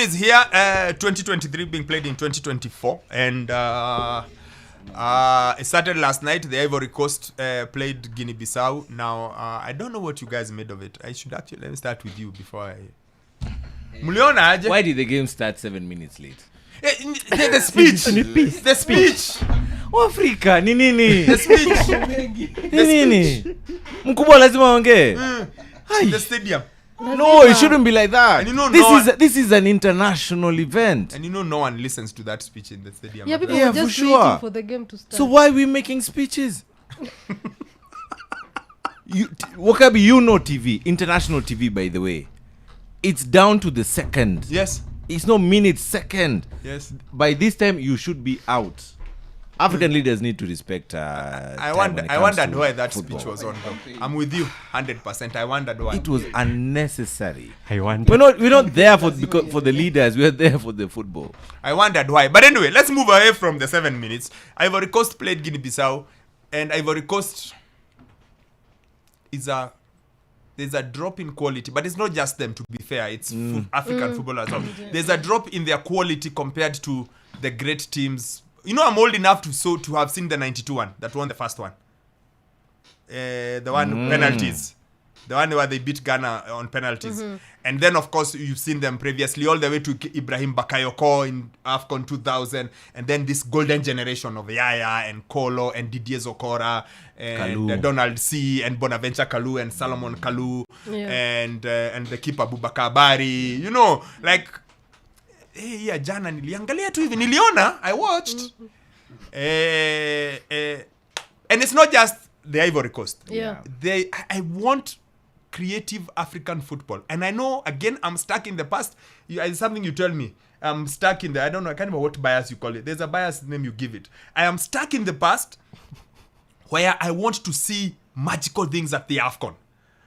is here. 2023 being played in 2024, and it started last night. The Ivory Coast played Guinea-Bissau. Now I don't know what you guys made of it. I should actually let me start with you before I. Why did the game start 7 minutes late? The speech. The speech. Afrika ni nini? The speech. Ni nini? Mkubwa lazima ongee. The stadium. No, it shouldn't be like that. And you know this is an international event. And you know no one listens to that speech in the stadium. Yeah, people were just waiting for the game to start. So why are we making speeches? Wokabi, you know TV, international TV, by the way. It's down to the second. Yes. It's no minute, second. Yes. By this time, you should be out. African leaders need to respect. I wondered why that football. Speech was on. I'm with you 100%. I wondered why. It was unnecessary. I wonder. We're not there for the leaders. We're there for the football. I wondered why. But anyway, let's move away from the 7 minutes. Ivory Coast played Guinea-Bissau, and Ivory Coast there's a drop in quality, but it's not just them, to be fair. It's African football as well. There's a drop in their quality compared to the great teams. You know, I'm old enough to have seen the 92 one that won the first one. The one penalties. The one where they beat Ghana on penalties. And then, of course, you've seen them previously all the way to Ibrahim Bakayoko in Afcon 2000. And then this golden generation of Yaya and Kolo and Didier Zokora and Donald C. and Bonaventure Kalu and Salomon Kalu and the keeper Boubacar Bari. You know, like... Hey, yeah, jana niliangalia tu hivi, niliona, I watched. And it's not just the Ivory Coast. Yeah. I want creative African football. And I know, again, I'm stuck in the past. It's something you tell me. I'm stuck in the, I don't know, I can't remember what bias you call it. There's a bias name you give it. I am stuck in the past where I want to see magical things at the Afcon.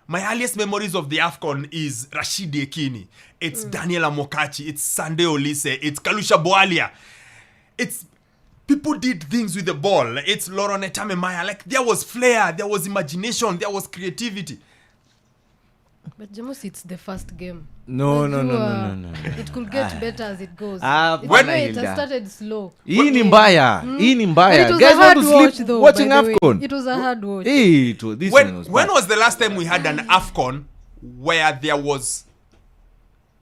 My earliest memories of the Afcon is Rashid Ekini. It's Daniela Mokachi. It's Sande Olise. It's Kalusha Boalia. It's people did things with the ball. It's Laurent Etamemaya. Like, there was flair, there was imagination, there was creativity. But Jamus, it's the first game. No. It could get better as it goes. When it has started slow. Hii ni mbaya. It was Guys a hard want to watch, sleep though, watching by the way. Afcon. It was a hard watch. When was the last time we had an Afcon where there was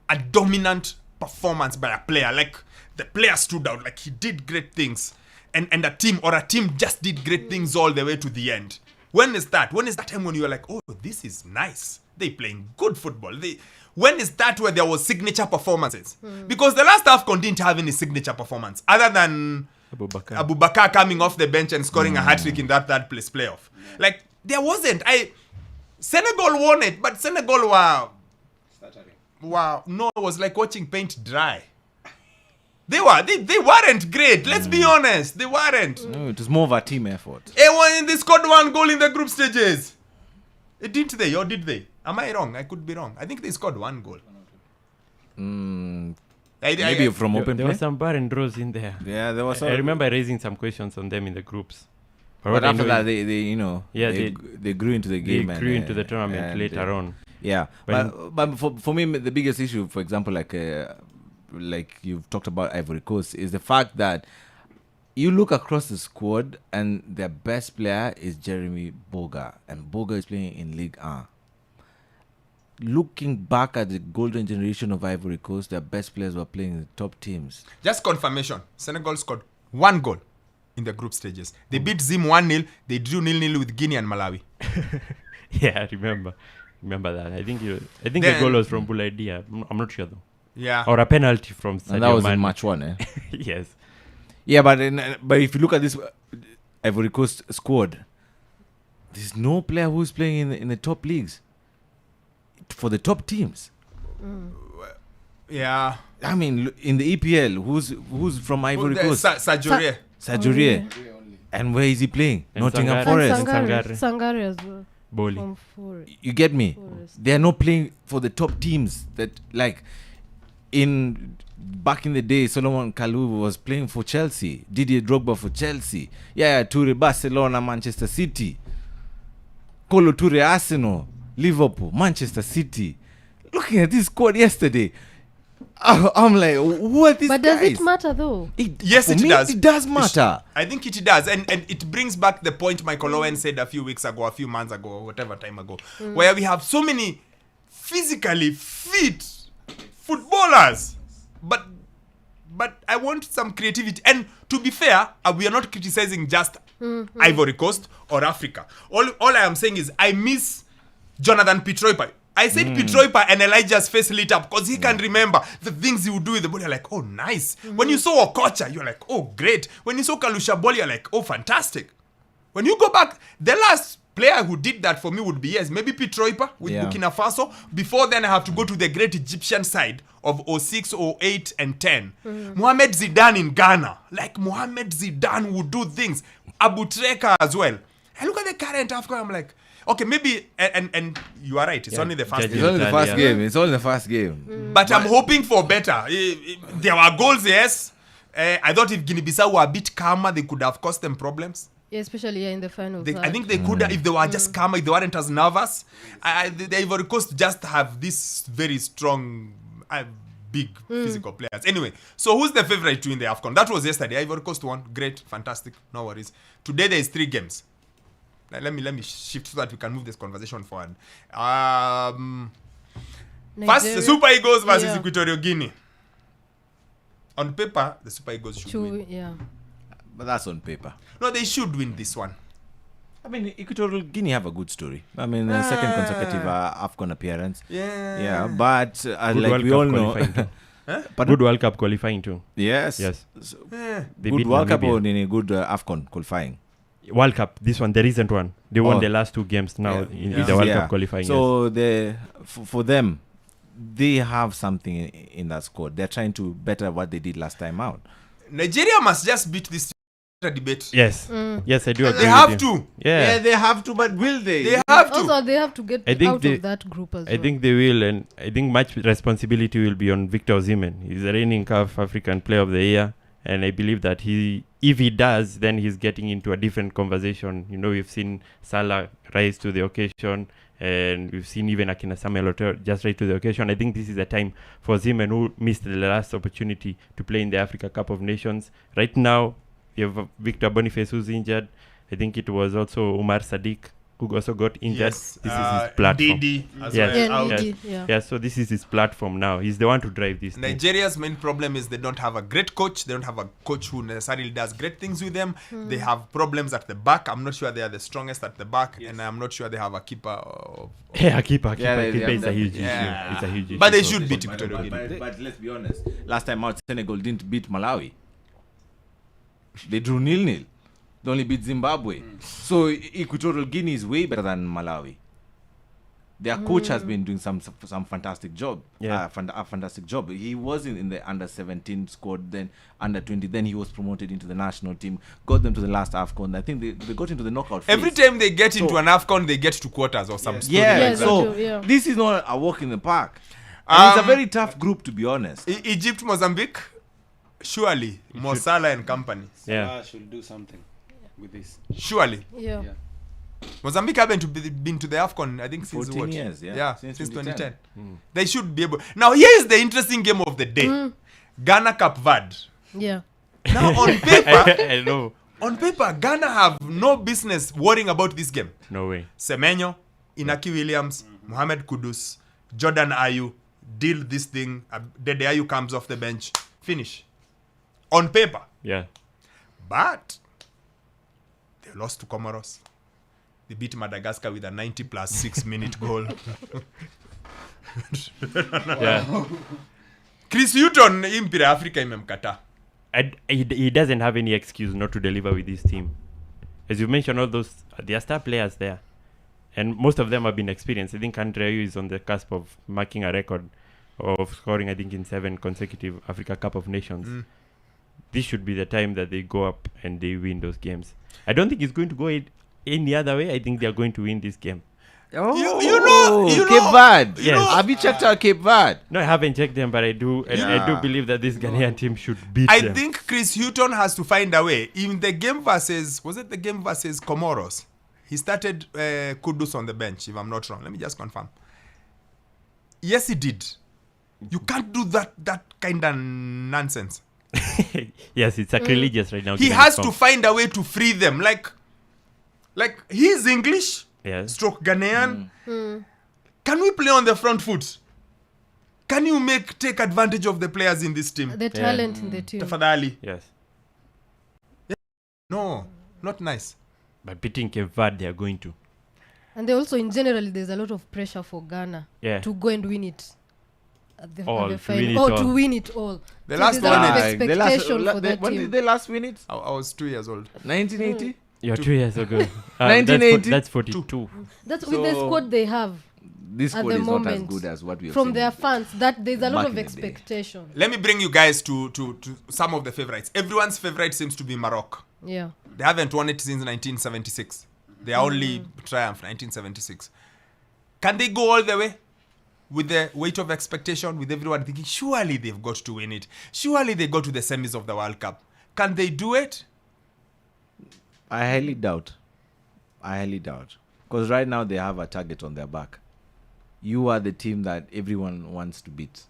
a dominant performance by a player? Like, the player stood out, like he did great things. And a team just did great things all the way to the end. When is that? When is that time when you're like, oh, this is nice? They playing good football. When is that where there was signature performances? Because the last Afcon didn't have any signature performance other than Abubakar coming off the bench and scoring a hat-trick in that third place playoff. Like, there wasn't. Senegal won it, but Senegal it was like watching paint dry. They weren't great. Let's be honest. They weren't. No, it was more of a team effort. They scored one goal in the group stages. Didn't they? Or did they? Am I wrong? I could be wrong. I think they scored one goal. Maybe from open play. There was some bar and draws in there. Yeah, there was. I remember raising some questions on them in the groups. But after that, they grew into the game. They grew into the tournament later on. Yeah, but for me, the biggest issue, for example, like you've talked about Ivory Coast, is the fact that you look across the squad and their best player is Jeremy Boga, and Boga is playing in Ligue 1. Looking back at the golden generation of Ivory Coast, their best players were playing in the top teams. Just confirmation, Senegal scored one goal in the group stages. They beat Zim 1-0, they drew 0-0 with Guinea and Malawi. Yeah, I remember that. I think the goal was from Boulaïdia. I'm not sure though. Yeah. Or a penalty from Sadio And that was Mane. in match 1, eh? Yes. Yeah, but if you look at this Ivory Coast squad, there's no player who's playing in the top leagues for the top teams. Yeah. I mean, in the EPL, who's from Ivory Coast? Sajourie. And where is he playing? And Nottingham Sangare. Forest. Sangare as well. Bowling. You get me? Forest. They are not playing for the top teams. That like back in the day, Solomon Kalou was playing for Chelsea. Didier Drogba for Chelsea. Yeah, Toure Barcelona, Manchester City. Kolo Toure Arsenal, Liverpool, Manchester City. Looking at this squad yesterday, I'm like, who are these But guys? does it matter though? Yes, For it me, does. It does matter. I think it does, and it brings back the point Michael Owen said a few weeks ago, a few months ago, whatever time ago, where we have so many physically fit footballers, but I want some creativity. And to be fair, we are not criticizing just Ivory Coast or Africa. All I am saying is I miss Jonathan Pitroipa. I said Pitroipa and Elijah's face lit up because he can remember the things he would do with the ball. You're like, oh, nice. When you saw Okocha, you're like, oh, great. When you saw Kalusha Ball, you're like, oh, fantastic. When you go back, the last player who did that for me would be, yes, maybe Pitroipa with Burkina Faso. Before then, I have to go to the great Egyptian side of 06, 08, and 10. Mohamed Zidane in Ghana. Like, Mohamed Zidane would do things. Abu Treka as well. I look at the current Afcon, I'm like, okay, maybe, and you are right, it's only the first It's game. only the first game. It's only the first game. But I'm hoping for better. There were goals, yes. I thought if Guinea-Bissau were a bit calmer, they could have caused them problems. Yeah, especially in the final. I think they could, if they were just calmer, if they weren't as nervous. The Ivory Coast just have this very strong, big physical players. Anyway, so who's the favorite to win the Afcon? That was yesterday. Ivory Coast won. Great, fantastic, no worries. Today there is 3 games. Let me shift so that we can move this conversation forward. First, the Super Eagles versus Equatorial Guinea. On paper, the Super Eagles should win. Yeah. But that's on paper. No, they should win this one. I mean, Equatorial Guinea have a good story. I mean, second consecutive Afcon appearance. Yeah. But Good like World we Cup all know, qualifying too. Pardon? Good World Cup qualifying too. Yes. So, Good they beat World Cup Namibia. or in a good Afcon qualifying. World Cup, this one, the recent one. They won the last 2 games now in the World Cup qualifying. So for them, they have something in that squad. They're trying to better what they did last time out. Nigeria must just beat this debate. Yes, I do agree. They have with you. to. Yeah, they have to, but will they? They have to. Also, they have to get out of that group as well. I think they will, and I think much responsibility will be on Victor Osimhen. He's the reigning CAF African Player of the Year, and I believe that if he does, then he's getting into a different conversation. You know, we've seen Salah rise to the occasion, and we've seen even Akina Samuel Otor just rise to the occasion. I think this is a time for Osimhen, who missed the last opportunity to play in the Africa Cup of Nations. Right now, you have Victor Boniface, who's injured. I think it was also Umar Sadiq, who also got injured. Yes. This is his platform. Didi as Yes. well. Ndidi, Yeah, so this is his platform now. He's the one to drive this thing. Nigeria's main problem is they don't have a great coach. They don't have a coach who necessarily does great things with them. They have problems at the back. I'm not sure they are the strongest at the back, and I'm not sure they have a keeper. Keeper is a huge Yeah. issue. It's a huge issue. But they So- should beat Equatorial Guinea. But let's be honest. Last time out, Senegal didn't beat Malawi. They drew 0-0. They only beat Zimbabwe. So Equatorial Guinea is way better than Malawi. Their coach has been doing some fantastic job. Yeah. A fantastic job. He wasn't in the under 17 squad, then under 20. Then he was promoted into the national team. Got them to the last Afcon. I think they got into the knockout phase. Every time they get into an Afcon, they get to quarters or some story Yeah, like that. so they do, yeah. this is not a walk in the park. And it's a very tough group, to be honest. Egypt, Mozambique, surely Mo Salah and company. Yeah. Salah should do something with this. Surely. Yeah. Mozambique haven't been to the Afcon, I think, since 14 what? years, since since 2010. 2010. They should be able. Now, here is the interesting game of the day. Ghana, Cape Verde. Yeah. Now, on paper, I know. on paper, Ghana have no business worrying about this game. No way. Semenyo, Inaki Williams, Mohamed Kudus, Jordan Ayew, deal this thing. Dede Ayew comes off the bench. Finish. On paper. Yeah. But they lost to Comoros. They beat Madagascar with a 90 plus 6 minute goal. Yeah. Chris Hutton, Impira Africa imemkata. He doesn't have any excuse not to deliver with this team. As you mentioned, all those, there are star players there. And most of them have been experienced. I think Andre Ayew is on the cusp of marking a record of scoring, I think, in 7 consecutive Africa Cup of Nations. This should be the time that they go up and they win those games. I don't think it's going to go any other way. I think they are going to win this game. You know, Cape Verde. Yes. Have you checked out Cape Verde? No, I haven't checked them, but I do. And I do believe that this Ghanaian team should beat I them. think Chris Hutton has to find a way. In the game versus, was it the game versus Comoros? He started Kudus on the bench, if I'm not wrong. Let me just confirm. Yes, he did. You can't do that kind of nonsense. Yes, it's sacrilegious right now. He given has the to form. find a way to free them. Like he's English, Yes. stroke Ghanaian. Can we play on the front foot? Can you take advantage of the players in this team? The talent in the team. Tafadhali. Yes. No, not nice. But beating Cape Verde, they are going to. And they also, in general, there's a lot of pressure for Ghana Yeah. to go and win it. At the All, at the to win final. it all. To win it all. The So last there's a lot one of is- expectation for that when team. did they last win it? I was 2 years old. 1980? You're 2 years ago. 1980? That's 42. That's with the So- squad they have This at squad the is not as moment. good as what we have from seen. their fans. That there's a lot Back of in the day. expectation. Let me bring you guys to some of the favorites. Everyone's favorite seems to be Morocco. Yeah. They haven't won it since 1976. Their only triumph, 1976. Can they go all the way with the weight of expectation, with everyone thinking, surely they've got to win it. Surely they go to the semis of the World Cup. Can they do it? I highly doubt. Because right now they have a target on their back. You are the team that everyone wants to beat.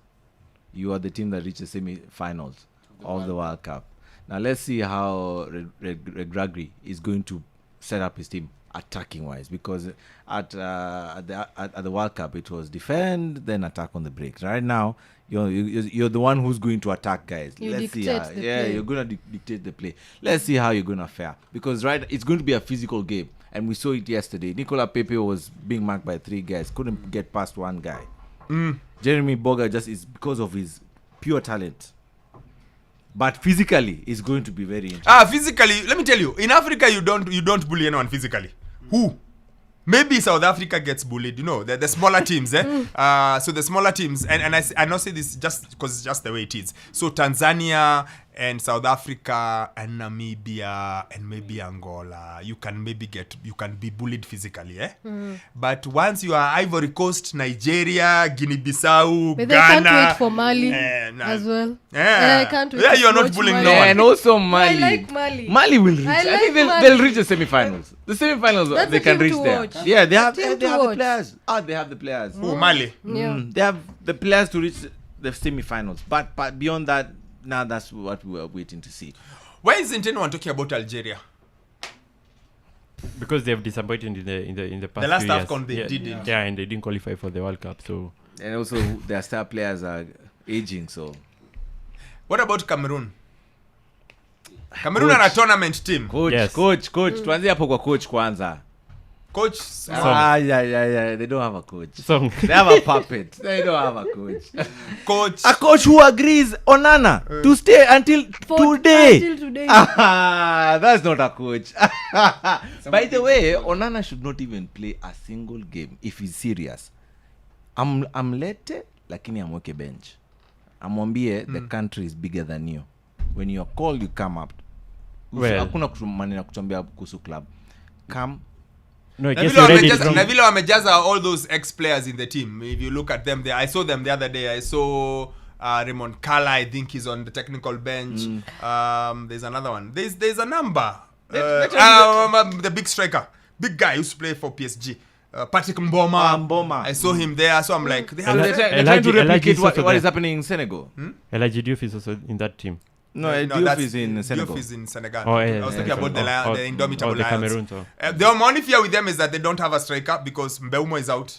You are the team that reaches semi-finals of the World Cup. Now let's see how Regragui is going to set up his team attacking-wise. Because at the World Cup it was defend, then attack on the breaks. Right now you're the one who's going to attack, guys. You Let's see dictate how, the yeah, play. you're going to dictate the play. Let's see how you're going to fare. Because it's going to be a physical game. And we saw it yesterday. Nicola Pepe was being marked by 3 guys. Couldn't get past 1 guy. Jeremy Boga just is because of his pure talent. But physically, it's going to be very interesting. Physically, let me tell you, in Africa you don't bully anyone physically. Who? Maybe South Africa gets bullied, the smaller teams, so the smaller teams, and I not say this just because it's just the way it is. So Tanzania and South Africa and Namibia and maybe Angola, you can be bullied physically, But once you are Ivory Coast, Nigeria, Guinea-Bissau, But they Ghana, can't wait for Mali nah. as well. Yeah. I can't wait Yeah, to you are not watch bullying Mali. no Yeah, one. and also Mali. I like Mali. Mali will reach. I I like think Mali. they'll reach the semi-finals. The semi-finals, That's they a can team reach to there. watch. Yeah, they have Team they to have the watch. players. They have the players. Oh, Mali. Yeah. They have the players to reach the semi-finals. But beyond that, now that's what we are waiting to see. Why isn't anyone talking about Algeria? Because they have disappointed in the past The last few years. Afcon they didn't. Yeah, and they didn't qualify for the World Cup. So And also, their star players are aging, so... What about Cameroon? Cameroon are a tournament team. Coach, Yes. coach. Tuanzie hapo kwa coach kwanza. Coach, Yeah. They don't have a coach. song. They have a puppet. They don't have a coach. coach. A coach who agrees Onana to stay until today. Until today. That's not a coach. By the way, Onana should not even play a single game if he's serious. Amlete lakini amweke bench. Amwambie the country is bigger than you. When you're called, you come up. Well. Hakuna maneno ya kutuambia kuhusu club. Come. No, I Na guess vile you read it wamejaza- wrong. na vile wamejaza all those ex-players in the team. If you look at them there, I saw them the other day. I saw Raymond Kala, I think he's on the technical bench. There's another one. There's a number. The big striker. Big guy who used to play for PSG. Patrick Mboma. Mboma. I saw him there. So I'm like, they have They're Elijah- trying to replicate is also what is there. happening in Senegal. Elijah Diouf is also in that team. No, No, Diouf that's- is in Senegal. Diouf is in Senegal. Oh, I yeah, was yeah, talking yeah. about the Indomitable the Lions. Cameroon. So. The only fear with them is that they don't have a striker because Mbeumo is out.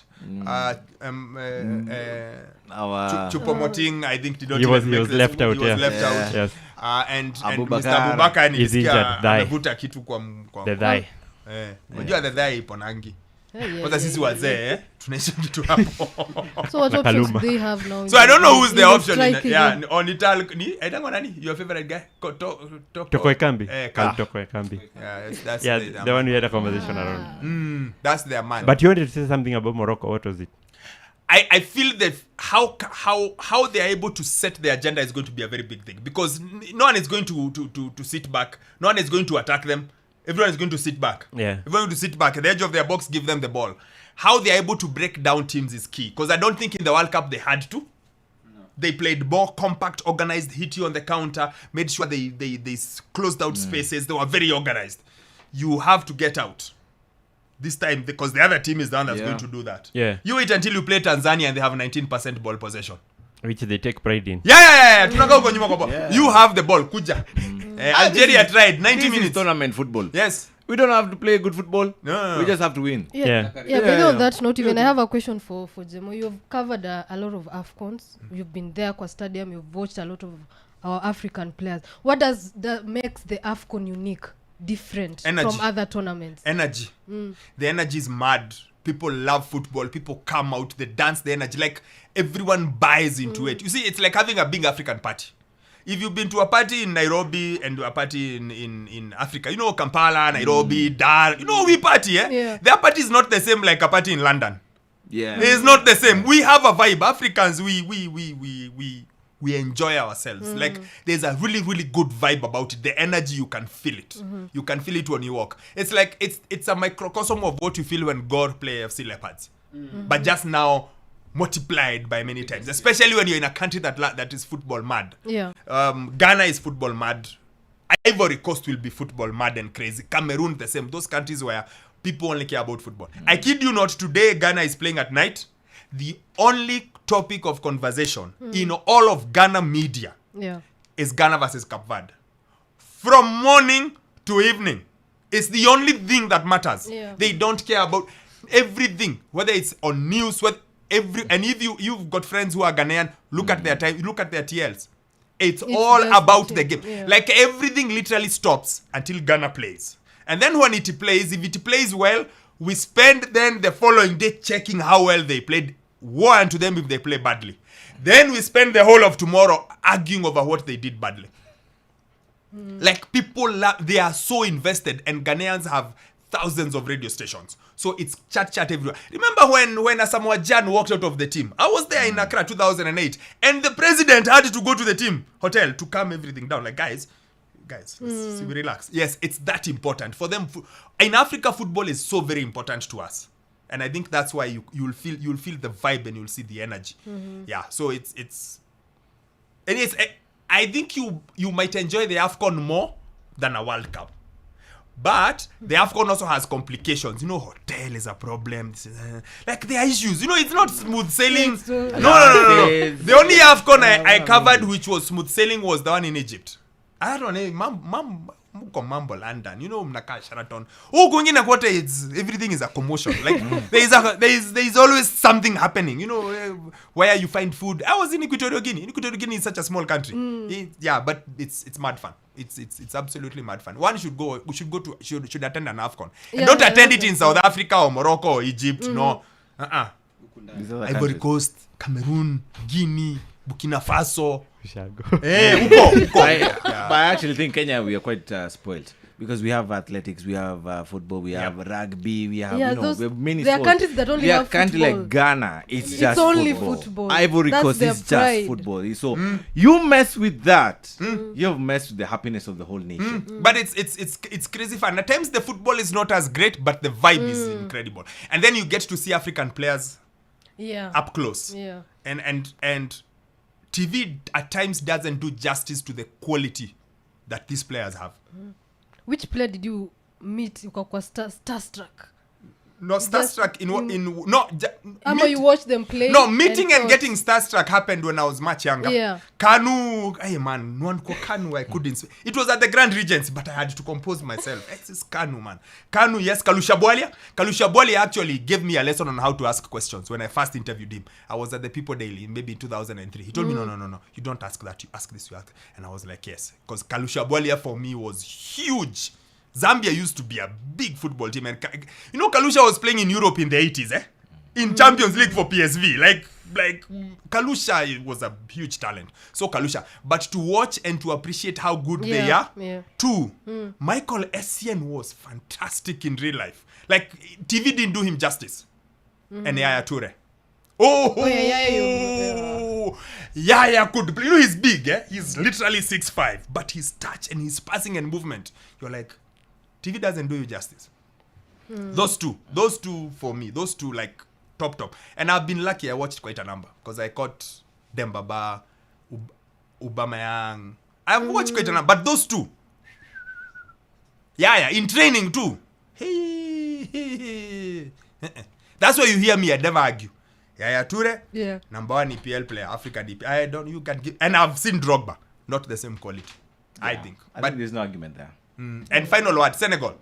Choupo-Moting, I think, did not He was even make this. left out, He was yeah. left out. Yes, And Abubakar Mr. Abubakar is injured, nilisikia thigh. amevuta kitu kwa the thigh. unajua the thigh ipo nangi. Yeah, Kwanza sisi wazee tunaishi kitu hapo. So what Na options Kaluma. do they have now? So I don't know who's the in option in, striking yeah, game? on Ital ni aitango nani? Your favorite guy? Toko Ekambi. Kal- Toko Ekambi. Yeah, that's Yeah, the the one we had a conversation around. that's their man. But you wanted to say something about Morocco. What was it? I feel that how they are able to set the agenda is going to be a very big thing because no one is going to sit back. No one is going to attack them. Everyone is going to sit back. Yeah. Everyone to sit back at the edge of their box, give them the ball. How they are able to break down teams is key because I don't think in the World Cup they had to. They played more compact, organized, hit you on the counter, made sure they closed out spaces. They were very organized. You have to get out this time because the other team is the one that's Yeah. going to do that. Yeah. You wait until you play Tanzania and they have 19% ball possession. which they take pride in. Yeah. Tunakaa huko nyuma kwa ball. You have the ball. Kuja. Algeria tried 90 This minutes. is tournament football. Yes. We don't have to play good football. No. We just have to win. Yeah. But on that note, even I have a question for Jemo. You've covered a lot of Afcons. You've been there kwa stadium. You've watched a lot of our African players. What does that makes the Afcon unique, different Energy. from other tournaments? Energy. The energy is mad. People love football. People come out. They dance the energy. Like everyone buys into it. You see, it's like having a big African party. If you've been to a party in Nairobi and a party in Africa, you know, Kampala, Nairobi, Dar, you know, we party, eh? Yeah. Their party is not the same like a party in London. Yeah. It's not the same. We have a vibe. Africans, we enjoy ourselves. Like there's a really, really good vibe about it. The energy, you can feel it. You can feel it when you walk. It's like it's a microcosm of what you feel when God play FC Leopards. But just now multiplied by many times, especially when you're in a country that is football mad. Yeah. Ghana is football mad. Ivory Coast will be football mad and crazy. Cameroon the same. Those countries where people only care about football. I kid you not, today Ghana is playing at night. The only topic of conversation in all of Ghana media is Ghana versus Cape Verde. From morning to evening. It's the only thing that matters. Yeah. They don't care about everything, whether it's on news, and if you've got friends who are Ghanaian, look at their time, look at their TLs. It's all just about the the team. game. Yeah. Like everything literally stops until Ghana plays. And then when it plays, if it plays well, we spend then the following day checking how well they played. Woe unto them if they play badly. Then we spend the whole of tomorrow arguing over what they did badly. Like people, they are so invested, and Ghanaians have thousands of radio stations. So it's chat everywhere. Remember when Asamoah Gyan walked out of the team? I was there in Accra 2008, and the president had to go to the team hotel to calm everything down. Like, guys, let's relax. Yes, it's that important for them. In Africa, football is so very important to us, and I think that's why you'll feel the vibe and you'll see the energy. Yeah. So I think you might enjoy the Afcon more than a World Cup. But the Afcon also has complications. You know, hotel is a problem. Like, there are issues. You know, it's not smooth sailing. No. The only Afcon I covered which was smooth sailing was the one in Egypt. I don't know. Mambo London. You know, mnakaa Sheraton. Oh, kwingine kote, everything is a commotion. Like, there is always something happening. You know, where you find food. I was in Equatorial Guinea. Equatorial Guinea is such a small country. But it's mad fun. It's absolutely mad fun. One should attend an Afcon. And don't attend it in South Africa or Morocco or Egypt. No. Ivory Coast, Cameroon, Guinea, Burkina Faso. But I actually think Kenya, we are quite spoiled. Because we have athletics, we have football, we have rugby, we have, we have many there sports. are countries that only have country football. like Ghana, it's just only football. football. Ivory That's Coast their is pride. just football. So you mess with that, you've messed with the happiness of the whole nation. But it's crazy fun. At times the football is not as great, but the vibe is incredible. And then you get to see African players up close. Yeah. And TV at times doesn't do justice to the quality that these players have. Which player did you meet kwa starstruck? No, starstruck You watch them play? No, meeting and getting starstruck happened when I was much younger. Yeah. Kanu, hey man, Kanu, I couldn't. It was at the Grand Regency, but I had to compose myself. This is Kanu, man. Kanu, yes, Kalusha Bwalya actually gave me a lesson on how to ask questions when I first interviewed him. I was at the People Daily, maybe in 2003. He told me, no, you don't ask that, you ask this, you ask. And I was like, yes, because Kalusha Bwalya for me was huge. Zambia used to be a big football team, and you know, Kalusha was playing in Europe in the 80s, in Champions League for PSV. Like Kalusha was a huge talent. So Kalusha, but to watch and to appreciate how good they are. Yeah. Two, Michael Essien was fantastic in real life. Like, TV didn't do him justice. And Yaya Toure. Yaya could play. You know, he's big, he's literally 6'5", but his touch and his passing and movement, you're like, TV doesn't do you justice. Those two for me, like top. And I've been lucky, I watched quite a number, because I caught Dembaba, Ubamayang. I've watched quite a number, but those two, in training too. Hey. That's why you hear me, I never argue. Yaya Toure, Yeah. number 1 EPL player, Africa DP. You can give, and I've seen Drogba, not the same quality, I think. I But think there's no argument there. and final word, Senegal.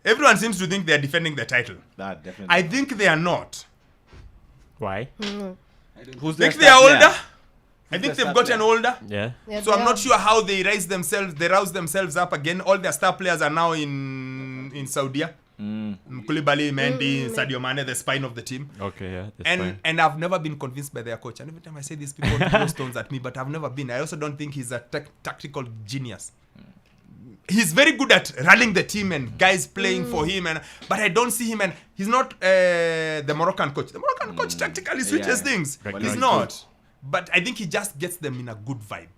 Everyone seems to think they're defending the title. That definitely. I think they are not. Why? Who's Think their they are star older. player? I think their they've star gotten player? older. Yeah. Yeah, So they I'm not are. sure how they rouse themselves up again. All their star players are now in Saudi. Koulibaly, Mendy, Sadio Mane, the spine of the team. Okay, yeah. That's fine. And I've never been convinced by their coach. And every time I say this, people throw stones at me, but I've never been. I also don't think he's a tactical genius. He's very good at rallying the team and guys playing for him, but I don't see him, and he's not the Moroccan coach. The Moroccan coach tactically switches things. Right. He's not. But I think he just gets them in a good vibe.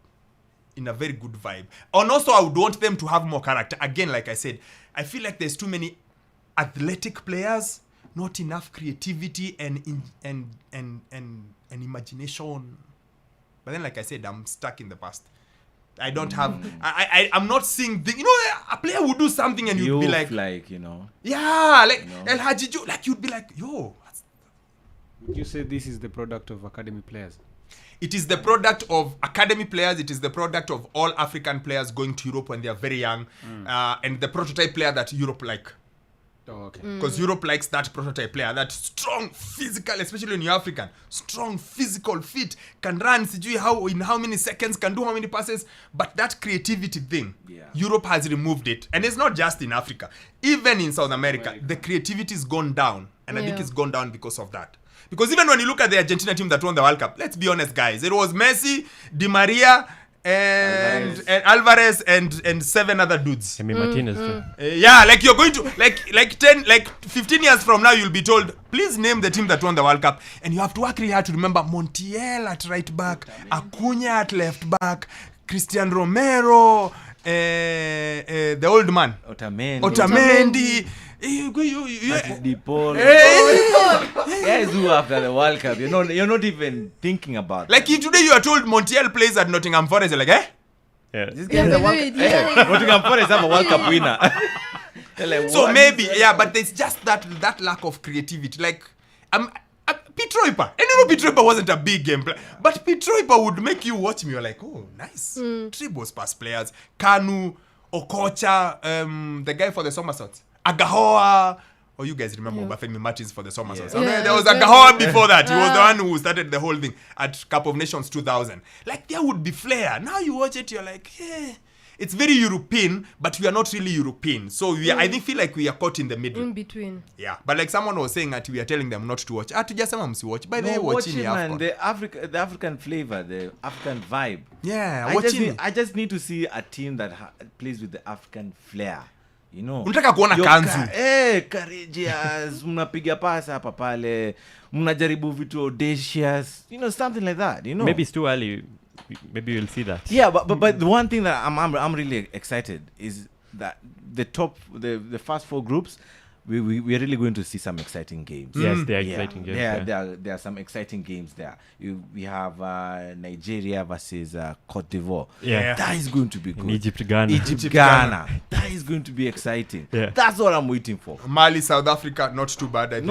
In a very good vibe. And also I would want them to have more character. Again, like I said, I feel like there's too many athletic players, not enough creativity and imagination. But then, like I said, I'm stuck in the past. I don't have. I'm not seeing. A player would do something and you'd be like, yeah, like El Hadji, like you'd be like, yo. Would you say this is the product of academy players? It is the product of academy players. It is the product of all African players going to Europe when they are very young, and the prototype player that Europe like. Oh, okay. Because Europe likes that prototype player, that strong physical, especially when you're African, strong physical, fit, can run, in how many seconds, can do how many passes, but that creativity thing, Europe has removed it. And it's not just in Africa. Even in South America, the creativity has gone down. And I think it's gone down because of that. Because even when you look at the Argentina team that won the World Cup, let's be honest, guys, it was Messi, Di Maria, and Alvarez and 7 other dudes. Emi Martinez too. Yeah, like you're going to like 15 years from now you'll be told, please name the team that won the World Cup, and you have to work really hard to remember Montiel at right back, Acuna at left back, Christian Romero, the old man, Otamendi. Guys who after the World Cup, you're not even thinking about. Like today you are told Montiel plays at Nottingham Forest, you're like, eh? Yeah. This guy is a Nottingham Forest have a World Cup winner. Like, So maybe, but there's just that lack of creativity. Like, Pitroipa. And Pitroipa wasn't a big game player, but Pitroipa would make you watch me. You're like, oh, nice. Tribos pass players. Kanu, Okocha, the guy for the Somersaults. Agahoa. Oh, you guys remember Obafemi Martins for the Somersaults. There was Agahoa before that. He was the one who started the whole thing at Cup of Nations 2000. Like, there would be flair. Now you watch it, you're like, yeah. It's very European, but we are not really European. So I feel like we are caught in the middle. In between. Yeah, but like someone was saying that we are telling them not to watch. Tujasema msiwatch. By the way, watching it, man. Afcon. The African flavor, the African vibe. Yeah, watching. I just need to see a team that plays with the African flair. Unataka kuona kanzu. Courageous, mnapiga pasa hapa pale, mnajaribu vitu audacious, something like that, Maybe it's too early. Maybe you'll see that. Yeah, but the one thing that I'm really excited is that the first 4 groups, we are really going to see some exciting games. Yes, they are exciting games. There are some exciting games there. We have Nigeria versus Cote d'Ivoire. Yeah. That is going to be good. And Egypt, Ghana. Ghana. That is going to be exciting. Yeah. That's what I'm waiting for. Mali, South Africa, not too bad, I think.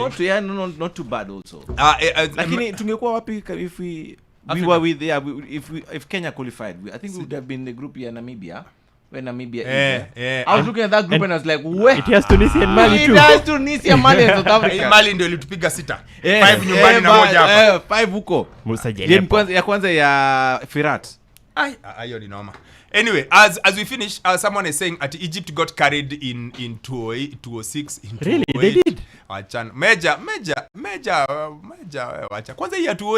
Not too bad also. Lakini tungekuwa wapi if we were with if Kenya qualified, I think we would have been in the group here Namibia. When Namibia is I was looking at that group and I was like, where? It has Tunisia and Mali too. It has Tunisia, Mali and South Africa. Mali ndio ilitupiga 6. 5 nyumbani na moja hapa. 5 huko. Musa Game kwanza ya Firat. Ayo ni noma. Anyway, as we finish, someone is saying that Egypt got carried in 2006 in 2008. Really? They did? Major. Wacha. Kwanza hii